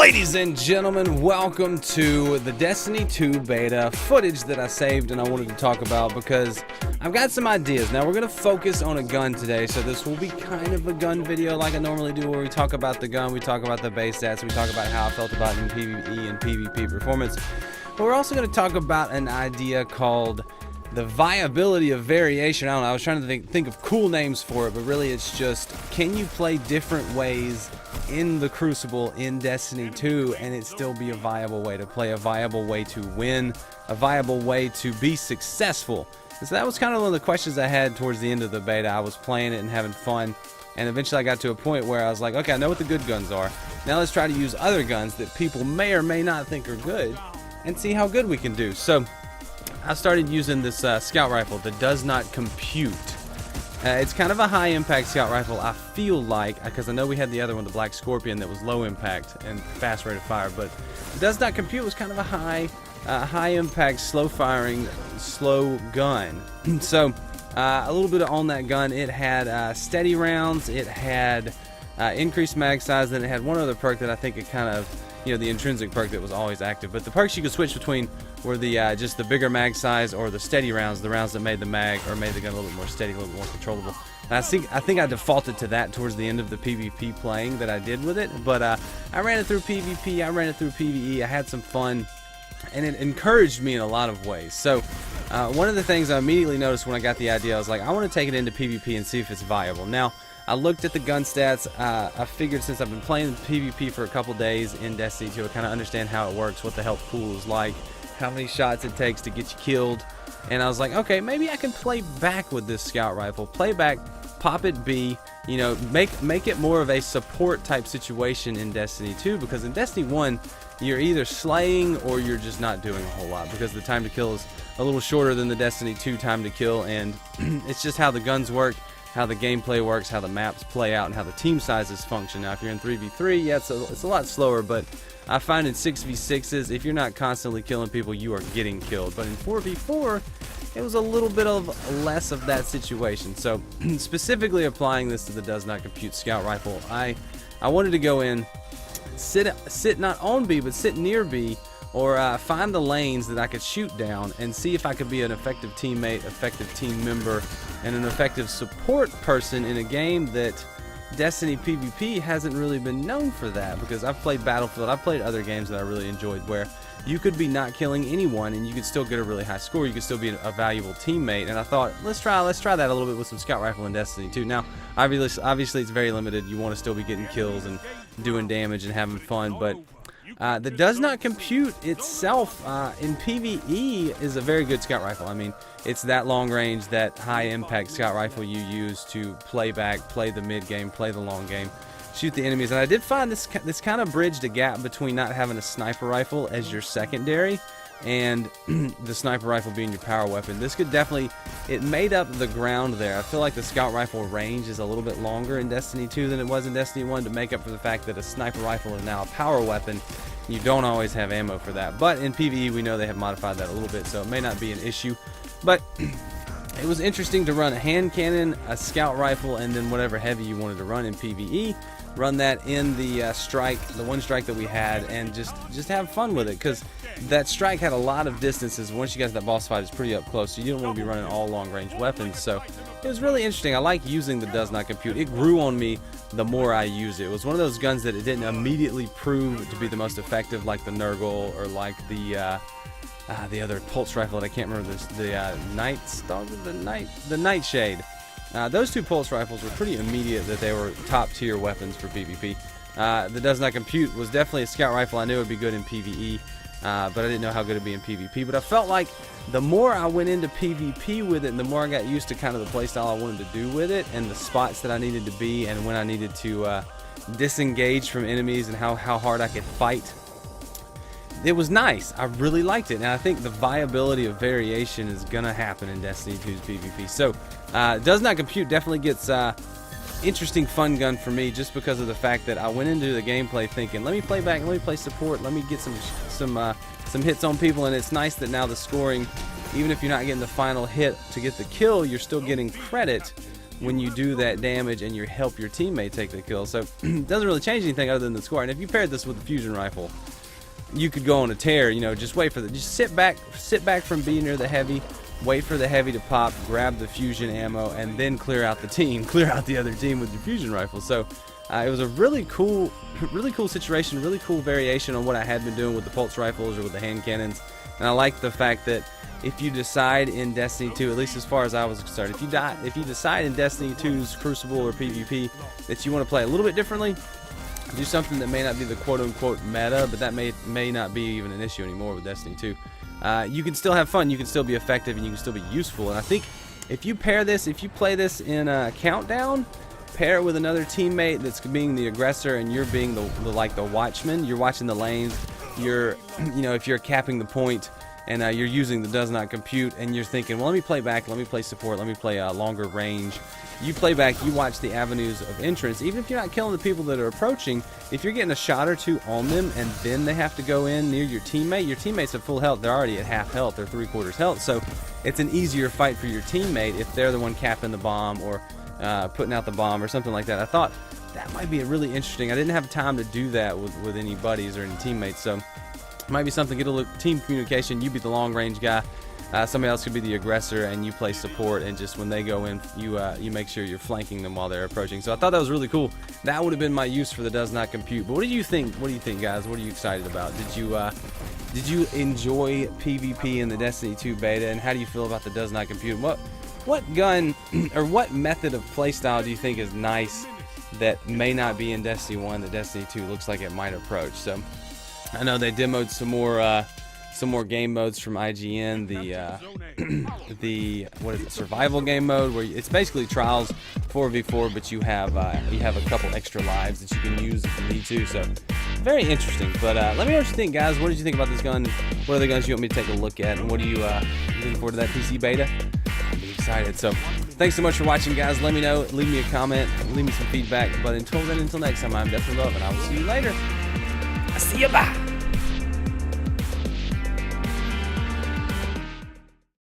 Ladies and gentlemen, welcome to the Destiny 2 beta footage that I saved and I wanted to talk about because I've got some ideas. Now we're going to focus on a gun today, so this will be kind of a gun video like I normally do, where we talk about the gun, we talk about the base stats, we talk about how I felt about it in PvE and PvP performance. But we're also going to talk about an idea called the viability of variation. I don't know, I was trying to think of cool names for it, but really it's just, can you play different ways in the Crucible in Destiny 2 and it still be a viable way to play, a viable way to win, a viable way to be successful? And so that was kind of one of the questions I had towards the end of the beta. I was playing it and having fun, and eventually I got to a point where I was like, okay, I know what the good guns are. Now let's try to use other guns that people may or may not think are good and see how good we can do. So I started using this scout rifle that does not compute. It's kind of a high impact scout rifle, I feel like, because I know we had the other one, the Black Scorpion, that was low impact and fast rate of fire, but it does not compute. It was kind of a high impact, slow firing, slow gun. So a little bit on that gun. It had steady rounds, it had increased mag size, and it had one other perk that I think it kind of, you know, the intrinsic perk that was always active. But the perks you could switch between were the just the bigger mag size or the steady rounds, the rounds that made the mag or made the gun a little bit more steady, a little bit more controllable. And I think I defaulted to that towards the end of the PvP playing that I did with it. But I ran it through PvP, I ran it through PvE, I had some fun, and it encouraged me in a lot of ways. So one of the things I immediately noticed when I got the idea, I was like, I want to take it into PvP and see if it's viable. Now, I looked at the gun stats. I figured since I've been playing PvP for a couple days in Destiny 2, I kind of understand how it works, what the health pool is like, how many shots it takes to get you killed. And I was like, okay, maybe I can play back with this scout rifle. Play back, pop it B, you know, make it more of a support type situation in Destiny 2, because in Destiny 1, you're either slaying or you're just not doing a whole lot, because the time to kill is a little shorter than the Destiny 2 time to kill, and it's just how the guns work, how the gameplay works, how the maps play out, and how the team sizes function. Now, if you're in 3v3, yeah, it's a lot slower, but I find in 6v6s, if you're not constantly killing people, you are getting killed. But in 4v4, it was a little bit of less of that situation. So, specifically applying this to the does not compute scout rifle, I wanted to go in, sit not on B, but sit near B, or find the lanes that I could shoot down and see if I could be an effective teammate, effective team member, and an effective support person in a game that Destiny PvP hasn't really been known for that, because I've played Battlefield, I've played other games that I really enjoyed where you could be not killing anyone and you could still get a really high score, you could still be a valuable teammate. And I thought, let's try that a little bit with some scout rifle in Destiny 2. Now, obviously it's very limited. You want to still be getting kills and doing damage and having fun, but the does not compute itself in PvE is a very good scout rifle. I mean, it's that long range, that high impact scout rifle you use to play back, play the mid game, play the long game, shoot the enemies. And I did find this kind of bridged a gap between not having a sniper rifle as your secondary and the sniper rifle being your power weapon. This could definitely, it made up the ground there. I feel like the scout rifle range is a little bit longer in Destiny 2 than it was in Destiny 1, to make up for the fact that a sniper rifle is now a power weapon. You don't always have ammo for that, but in PvE we know they have modified that a little bit, so it may not be an issue. But it was interesting to run a hand cannon, a scout rifle, and then whatever heavy you wanted to run in PvE. Run that in the strike, the one strike that we had, and just have fun with it, because that strike had a lot of distances. Once you got to that boss fight, it's pretty up close, so you don't want to be running all long range weapons. So it was really interesting. I like using the does not compute. It grew on me the more I used it. It was one of those guns that it didn't immediately prove to be the most effective, like the Nurgle or like the other pulse rifle that I can't remember, the Nightshade. Those two pulse rifles were pretty immediate that they were top tier weapons for PvP. The does not compute was definitely a scout rifle. I knew it would be good in PvE, but I didn't know how good it would be in PvP. But I felt like the more I went into PvP with it, and the more I got used to kind of the playstyle I wanted to do with it, and the spots that I needed to be, and when I needed to disengage from enemies, and how hard I could fight, it was nice. I really liked it, and I think the viability of variation is gonna happen in Destiny 2's PvP. So, does not compute definitely gets interesting fun gun for me, just because of the fact that I went into the gameplay thinking, let me play back, let me play support, let me get some hits on people. And it's nice that now the scoring, even if you're not getting the final hit to get the kill, you're still getting credit when you do that damage and you help your teammate take the kill. So it doesn't really change anything other than the score. And if you paired this with the fusion rifle, you could go on a tear. You know, just wait for just sit back from being near the heavy, wait for the heavy to pop, grab the fusion ammo, and then clear out the other team with your fusion rifle. So it was a really cool situation, really cool variation on what I had been doing with the pulse rifles or with the hand cannons. And I like the fact that if you decide in Destiny 2, at least as far as I was concerned, if you decide in Destiny 2's Crucible or PvP that you want to play a little bit differently, do something that may not be the quote-unquote meta, but that may not be even an issue anymore with Destiny 2. You can still have fun, you can still be effective, and you can still be useful. And I think if you play this in a countdown, pair it with another teammate that's being the aggressor and you're being the watchman. You're watching the lanes. If you're capping the point and you're using the does not compute, and you're thinking, well, let me play back, let me play support, let me play longer range. You play back, you watch the avenues of entrance. Even if you're not killing the people that are approaching, if you're getting a shot or two on them and then they have to go in near your teammate's at full health. They're already at half health, they're 3/4 health. So it's an easier fight for your teammate if they're the one capping the bomb or putting out the bomb or something like that. I thought that might be really interesting. I didn't have time to do that with any buddies or any teammates, so it might be something. Get a little team communication. You be the long range guy, somebody else could be the aggressor, and you play support, and just when they go in, you make sure you're flanking them while they're approaching. So I thought that was really cool. That would have been my use for the does not compute. But what do you think? What do you think, guys? What are you excited about? Did you enjoy PvP in the Destiny 2 beta, and how do you feel about the does not compute? What gun or what method of playstyle do you think is nice that may not be in Destiny 1 that Destiny 2 looks like it might approach? So I know they demoed some more game modes from IGN. The what is it, survival game mode, where it's basically trials 4v4, but you have a couple extra lives that you can use if you need to. So very interesting. But let me know what you think, guys. What did you think about this gun? What other guns you want me to take a look at? And what do you looking forward to that PC beta? I'm excited. So thanks so much for watching, guys. Let me know. Leave me a comment. Leave me some feedback. But until then, until next time, I'm Death for Love, and I will see you later. I see you. Bye.